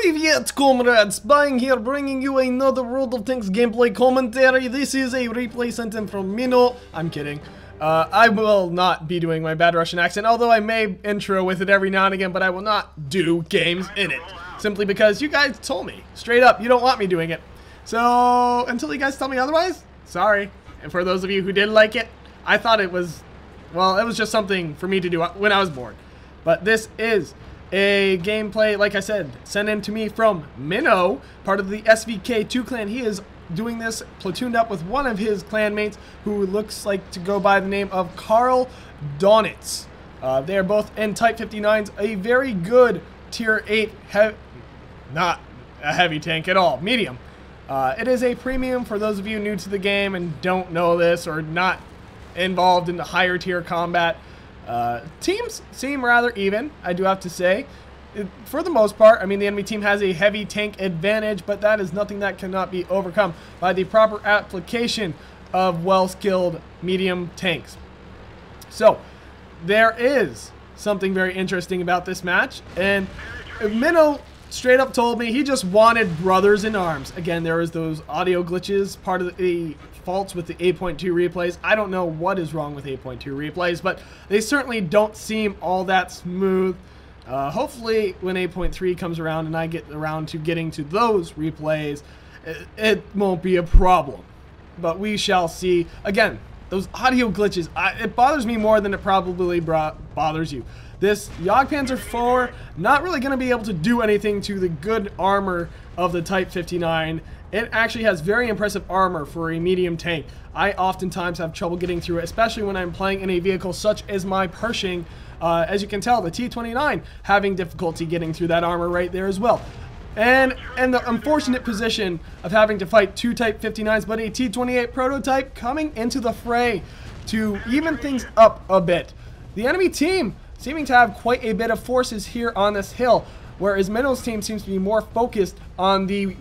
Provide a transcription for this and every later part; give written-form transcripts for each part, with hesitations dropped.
Привет, comrades! Buying here, bringing you another World of Tanks gameplay commentary. This is a replay sent in from Minnow. I'm kidding. I will not be doing my bad Russian accent, although I may intro with it every now and again, but I will not do games in it. Simply because you guys told me, straight up, you don't want me doing it. So, until you guys tell me otherwise, sorry. And for those of you who did like it, I thought it was, well, it was just something for me to do when I was bored. But this is a gameplay, like I said, sent in to me from Minnow, part of the SVK2 clan. He is doing this platooned up with one of his clanmates who looks like to go by the name of Karl Donitz. They are both in Type 59s, a very good Tier 8, not a heavy tank at all, medium. It is a premium for those of you new to the game and don't know this or not involved in the higher tier combat. Teams seem rather even, I do have to say. For the most part, I mean, the enemy team has a heavy tank advantage, but that is nothing that cannot be overcome by the proper application of well-skilled medium tanks. So, there is something very interesting about this match, and Minnow straight up told me he just wanted brothers in arms. Again, there is those audio glitches, part of the faults with the 8.2 replays. I don't know what is wrong with 8.2 replays, but they certainly don't seem all that smooth. Hopefully when 8.3 comes around and I get around to getting to those replays, it won't be a problem. But we shall see. Again, those audio glitches, it bothers me more than it probably bothers you. This Jagdpanzer IV, not really going to be able to do anything to the good armor of the Type 59. It actually has very impressive armor for a medium tank. I oftentimes have trouble getting through it, especially when I'm playing in a vehicle such as my Pershing. As you can tell, the T-29 having difficulty getting through that armor right there as well. And the unfortunate position of having to fight two Type 59s, but a T-28 prototype coming into the fray to even things up a bit. The enemy team seeming to have quite a bit of forces here on this hill, whereas Minnow's team seems to be more focused on the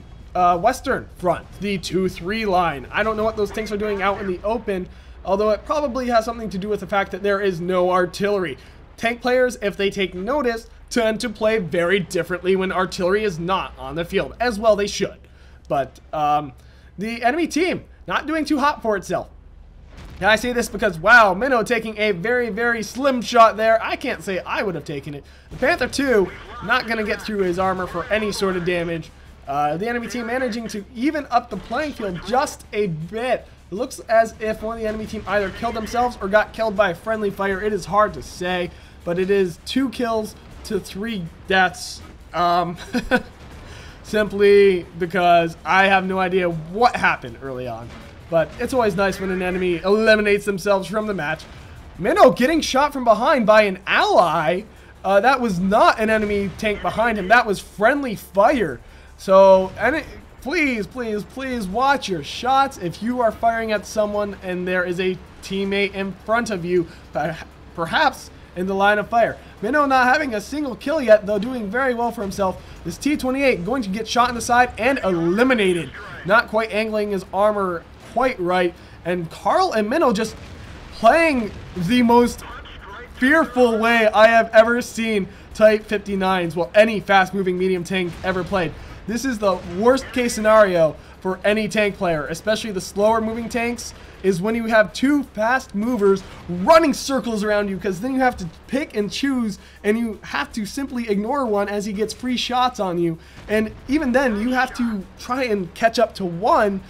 western front, the 2-3 line. I don't know what those tanks are doing out in the open, although it probably has something to do with the fact that there is no artillery. Tank players, if they take notice, tend to play very differently when artillery is not on the field, as well they should. But the enemy team not doing too hot for itself. Now I say this because, wow, Minnow taking a very, very slim shot there. I can't say I would have taken it. The Panther II not going to get through his armor for any sort of damage. The enemy team managing to even up the playing field just a bit. It looks as if one of the enemy team either killed themselves or got killed by friendly fire. It is hard to say, but it is 2 kills to 3 deaths. Simply because I have no idea what happened early on. But it's always nice when an enemy eliminates themselves from the match. Minnow getting shot from behind by an ally. That was not an enemy tank behind him. That was friendly fire. So, please, please, please watch your shots. If you are firing at someone and there is a teammate in front of you, perhaps in the line of fire. Minnow not having a single kill yet, though doing very well for himself. This T-28 going to get shot in the side and eliminated. Not quite angling his armor quite right, and Karl and Minnow just playing the most fearful way I have ever seen Type 59s, well, any fast-moving medium tank ever played. This is the worst case scenario for any tank player, especially the slower moving tanks, is when you have 2 fast movers running circles around you, because then you have to pick and choose, and you have to simply ignore one as he gets free shots on you, and even then you have to try and catch up to one.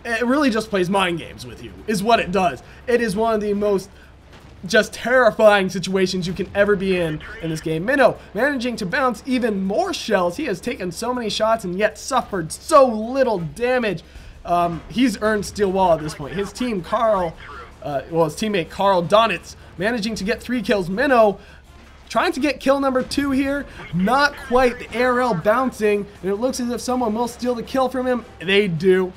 It really just plays mind games with you, is what it does. It is one of the most just terrifying situations you can ever be in this game. Minnow managing to bounce even more shells. He has taken so many shots and yet suffered so little damage. He's earned steel wall at this point. His team, his teammate Karl Donitz managing to get 3 kills. Minnow trying to get kill number 2 here. Not quite. The ARL bouncing, and it looks as if someone will steal the kill from him. They do.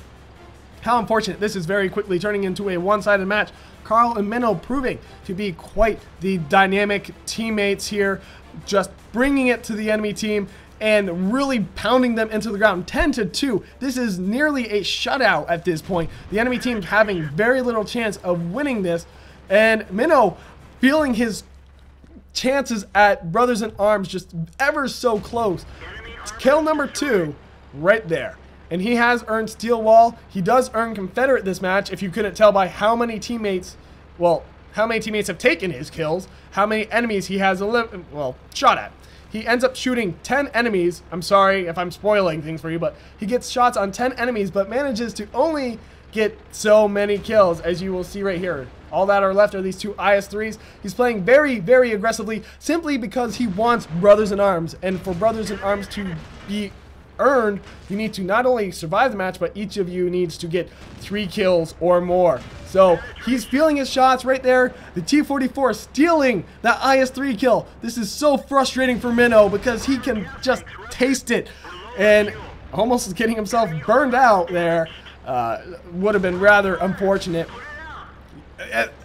How unfortunate. This is very quickly turning into a one-sided match. Karl and Minnow proving to be quite the dynamic teammates here, just bringing it to the enemy team and really pounding them into the ground. 10-2. This is nearly a shutout at this point. The enemy team having very little chance of winning this, and Minnow feeling his chances at brothers in arms just ever so close. kill number 2 right there. And he has earned Steel Wall. He does earn Confederate this match, if you couldn't tell by how many teammates, well, how many teammates have taken his kills, how many enemies he has shot at. He ends up shooting 10 enemies. I'm sorry if I'm spoiling things for you, but he gets shots on 10 enemies, but manages to only get so many kills, as you will see right here. All that are left are these 2 IS-3s. He's playing very, very aggressively, simply because he wants Brothers in Arms. And for Brothers in Arms to be earned, you need to not only survive the match, but each of you needs to get 3 kills or more. So he's feeling his shots right there. The T-44 stealing that IS-3 kill. This is so frustrating for Minnow because he can just taste it, and almost getting himself burned out there would have been rather unfortunate.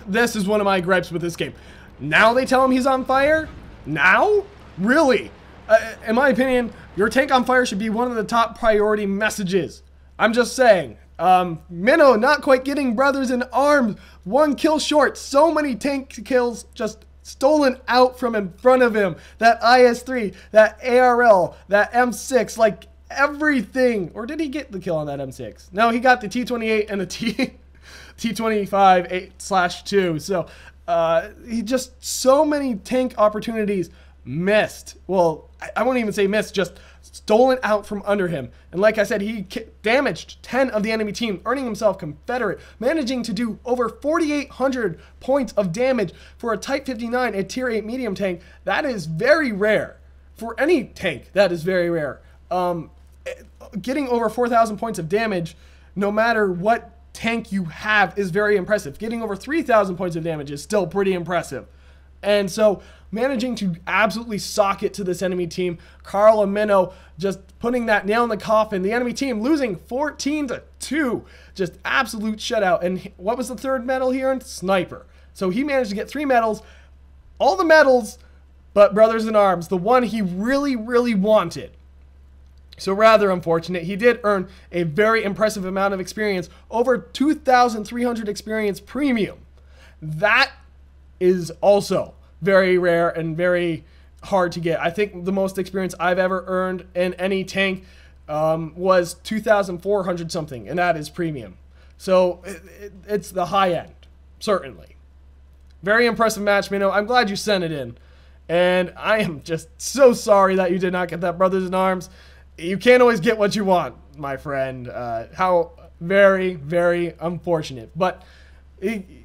This is one of my gripes with this game. Now they tell him he's on fire? Now? Really? In my opinion, your tank on fire should be one of the top priority messages. I'm just saying. Minnow not quite getting Brothers in Arms. 1 kill short. So many tank kills just stolen out from in front of him. That IS-3, that ARL, that M6, like everything. Or did he get the kill on that M6? No, he got the T-28 and the T-25 8/2. So he just, so many tank opportunities missed. Well, I won't even say missed, just stolen out from under him. And like I said, he damaged 10 of the enemy team, earning himself Confederate, managing to do over 4,800 points of damage for a Type 59, a Tier 8 medium tank. That is very rare. For any tank, that is very rare. Getting over 4,000 points of damage, no matter what tank you have, is very impressive. Getting over 3,000 points of damage is still pretty impressive. And so managing to absolutely sock it to this enemy team, Carl and Minnow just putting that nail in the coffin. The enemy team losing 14-2, just absolute shutout. And what was the 3rd medal he earned? Sniper. So he managed to get 3 medals, all the medals but Brothers in Arms, the one he really, really wanted. So rather unfortunate. He did earn a very impressive amount of experience, over 2,300 experience premium. That is also very rare and very hard to get. I think the most experience I've ever earned in any tank was 2,400 something, and that is premium. So it's the high end, certainly. Very impressive match, Minnow. I'm glad you sent it in. And I am just so sorry that you did not get that Brothers in Arms. You can't always get what you want, my friend. How very, very unfortunate. But in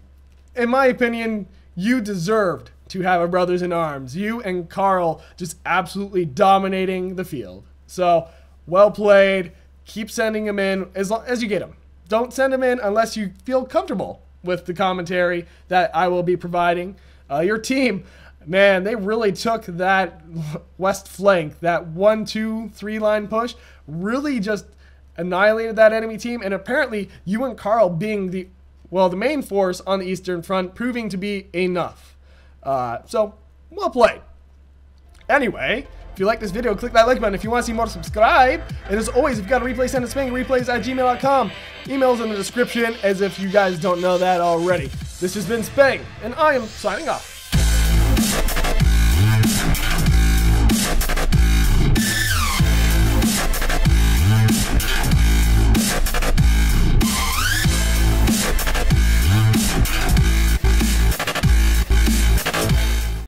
my opinion, you deserved to have a Brothers in Arms. You and Carl just absolutely dominating the field. So, well played. Keep sending them in as long as you get them. Don't send them in unless you feel comfortable with the commentary that I will be providing. Your team, man, they really took that west flank, that 1-2-3 line push, really just annihilated that enemy team. And apparently, you and Carl being the main force on the Eastern Front, proving to be enough. So, well played. Anyway, if you like this video, click that like button. If you want to see more, subscribe. And as always, if you've got a replay, send it to spanglereplays@gmail.com. Email's in the description, as if you guys don't know that already. This has been Spang, and I am signing off.